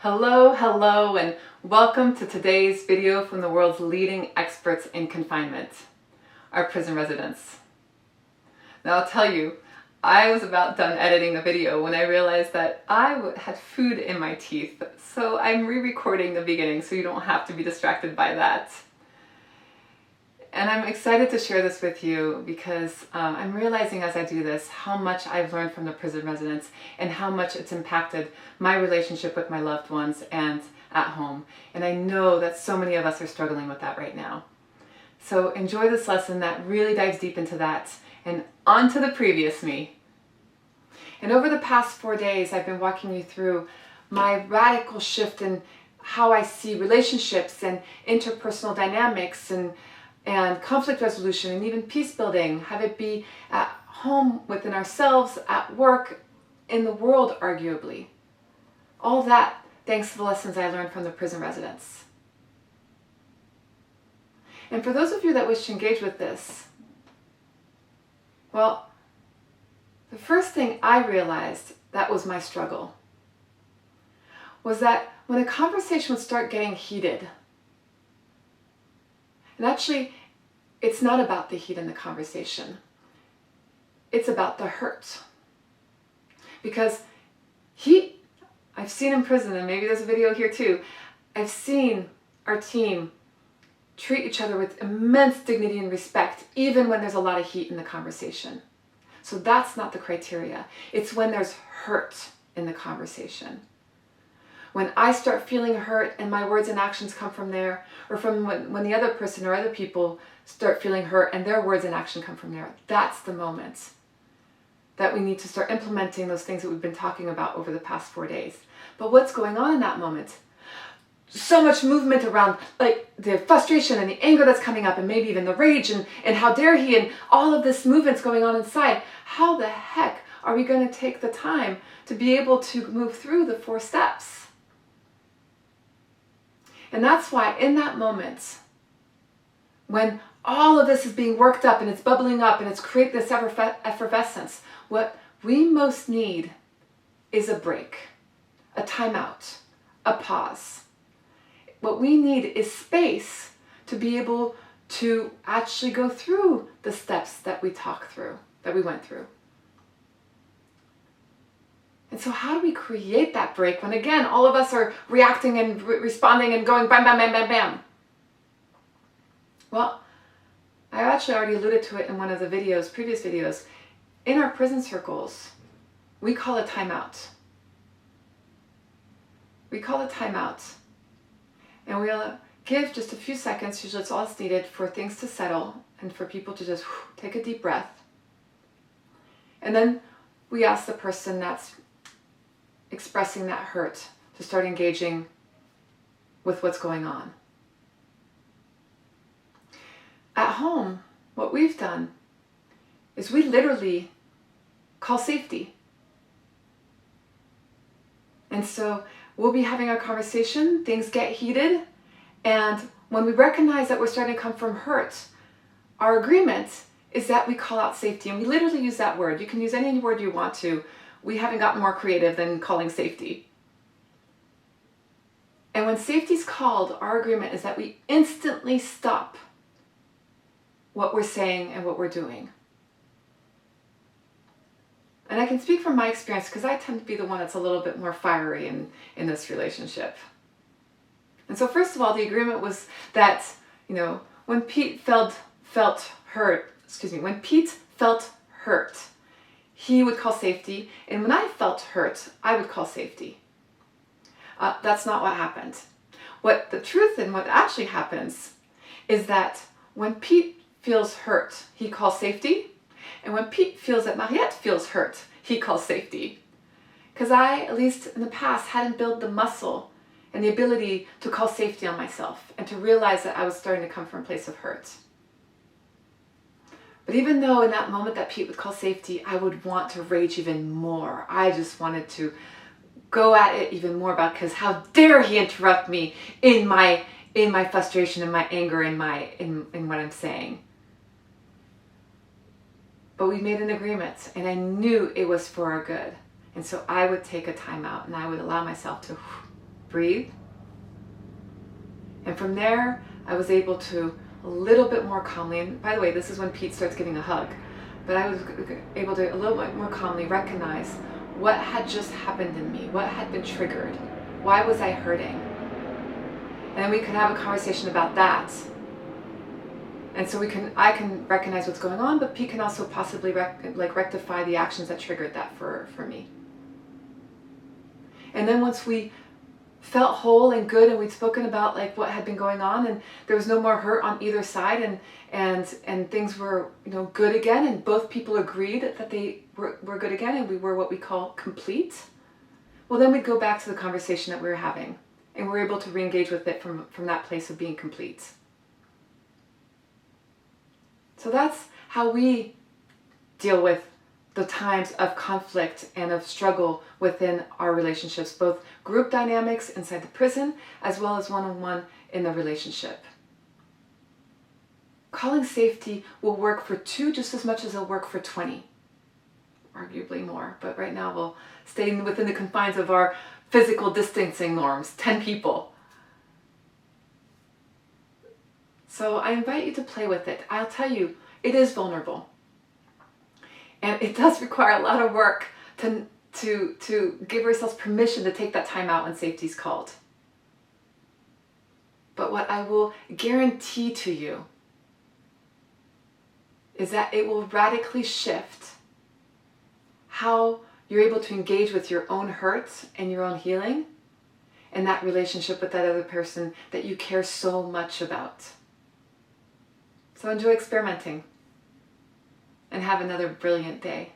Hello, and welcome to today's video from the world's leading experts in confinement, our prison residents. Now I'll tell you, I was about done editing the video when I realized that I had food in my teeth, so I'm re-recording the beginning so you don't have to be distracted by that. And I'm excited to share this with you because I'm realizing as I do this how much I've learned from the prison residents and how much it's impacted my relationship with my loved ones and at home. And I know that so many of us are struggling with that right now. So enjoy this lesson that really dives deep into that and on to the previous me. And over the past 4 days, I've been walking you through my radical shift in how I see relationships and interpersonal dynamics and conflict resolution and even peace building, have it be at home within ourselves, at work, in the world arguably. All that thanks to the lessons I learned from the prison residents. And for those of you that wish to engage with this, well, the first thing I realized that was my struggle was that when a conversation would start getting heated, and actually, it's not about the heat in the conversation. It's about the hurt. Because heat, I've seen in prison, and maybe there's a video here too, I've seen our team treat each other with immense dignity and respect, even when there's a lot of heat in the conversation. So that's not the criteria. It's when there's hurt in the conversation. When I start feeling hurt and my words and actions come from there, or from when the other person or other people start feeling hurt and their words and action come from there, that's the moment that we need to start implementing those things that we've been talking about over the past 4 days. But what's going on in that moment? So much movement around like the frustration and the anger that's coming up and maybe even the rage and how dare he and all of this movement's going on inside. How the heck are we going to take the time to be able to move through the 4 steps? And that's why in that moment, when all of this is being worked up and it's bubbling up and it's creating this effervescence, what we most need is a break, a timeout, a pause. What we need is space to be able to actually go through the steps that we went through. And so how do we create that break when, again, all of us are reacting and responding and going bam, bam, bam, bam, bam? Well, I actually already alluded to it in one of the previous videos. In our prison circles, we call it timeout. We call it timeout. And we'll give just a few seconds, usually it's all that's needed, for things to settle and for people to just take a deep breath. And then we ask the person that's expressing that hurt to start engaging with what's going on. At home, what we've done is we literally call safety. And so we'll be having a conversation, things get heated, and when we recognize that we're starting to come from hurt, our agreement is that we call out safety, and we literally use that word. You can use any word you want to. We haven't gotten more creative than calling safety. And when safety's called, our agreement is that we instantly stop what we're saying and what we're doing. And I can speak from my experience because I tend to be the one that's a little bit more fiery in this relationship. And so first of all, the agreement was that, when Pete felt hurt, he would call safety, and when I felt hurt, I would call safety. That's not what happened. What the truth and what actually happens is that when Pete feels hurt, he calls safety, and when Pete feels that Mariette feels hurt, he calls safety. Because I, at least in the past, hadn't built the muscle and the ability to call safety on myself and to realize that I was starting to come from a place of hurt. But even though in that moment that Pete would call safety, I would want to rage even more. I just wanted to go at it even more because how dare he interrupt me in my frustration, in my anger, in what I'm saying. But we made an agreement, and I knew it was for our good. And so I would take a time out, and I would allow myself to breathe. And from there, I was able to a little bit more calmly, and by the way, this is when Pete starts giving a hug, but I was able to a little bit more calmly recognize what had just happened in me, what had been triggered, why was I hurting? And then we can have a conversation about that. And so I can recognize what's going on, but Pete can also possibly rectify the actions that triggered that for me. And then once we felt whole and good, and we'd spoken about like what had been going on, and there was no more hurt on either side, and things were good again, and both people agreed that they were good again, and we were what we call complete. Well, then we'd go back to the conversation that we were having, and we're able to re-engage with it from that place of being complete. So that's how we deal with the times of conflict and of struggle within our relationships, both group dynamics inside the prison as well as one-on-one in the relationship. Calling safety will work for 2 just as much as it'll work for 20, arguably more, but right now we'll stay within the confines of our physical distancing norms, 10 people. So I invite you to play with it. I'll tell you, it is vulnerable. And it does require a lot of work to give ourselves permission to take that time out when safety's called. But what I will guarantee to you is that it will radically shift how you're able to engage with your own hurts and your own healing and that relationship with that other person that you care so much about. So enjoy experimenting and have another brilliant day.